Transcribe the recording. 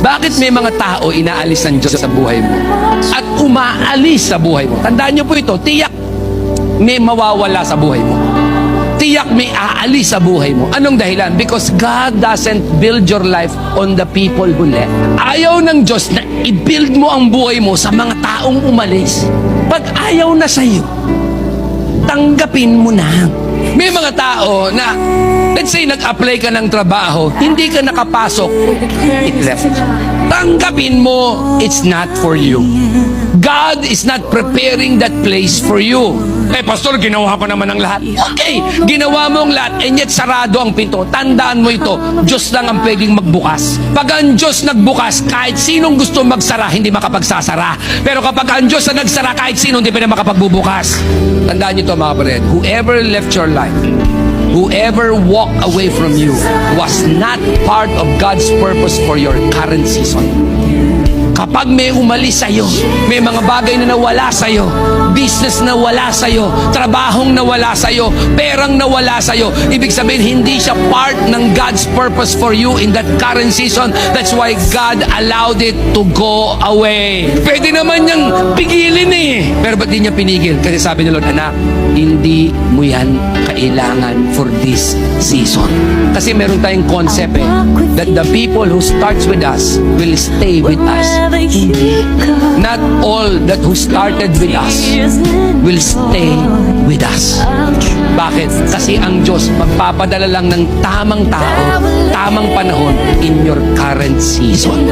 Bakit may mga tao inaalis ng Diyos sa buhay mo at umaalis sa buhay mo? Tandaan niyo po ito, tiyak may mawawala sa buhay mo. Tiyak may aalis sa buhay mo. Anong dahilan? Because God doesn't build your life on the people who left. Ayaw ng Diyos na i-build mo ang buhay mo sa mga taong umalis. Pag ayaw na sa'yo, tanggapin mo na. May mga tao na, let's say, nag-apply ka ng trabaho, hindi ka nakapasok, it left. Tanggapin mo, it's not for you. God is not preparing that place for you. Eh, pastor, ginawa ko naman ang lahat. Okay, ginawa mo ang lahat, and yet sarado ang pinto. Tandaan mo ito, Diyos lang ang pwedeng magbukas. Pag ang Diyos nagbukas, kahit sinong gusto magsara, hindi makapagsasara. Pero kapag ang Diyos na nagsara, kahit sino, hindi pa na makapagbubukas. Tandaan niyo ito, mga kapatid. Whoever left your life, whoever walked away from you, was not part of God's purpose for your current season. Kapag may umalis sa'yo, may mga bagay na nawala sa'yo, business na wala sa'yo, trabahong nawala sa'yo, perang nawala sa'yo, ibig sabihin, hindi siya part ng God's purpose for you in that current season. That's why God allowed it to go away. Pwede naman niyang pigilin eh. Pero ba't di niya pinigil? Kasi sabi ni Lord, anak, hindi mo yan kailangan for this season. Kasi meron tayong concept that the people who starts with us will stay with us. Not all that who started with us will stay with us. Bakit? Kasi ang Diyos magpapadala lang ng tamang tao, tamang panahon in your current season.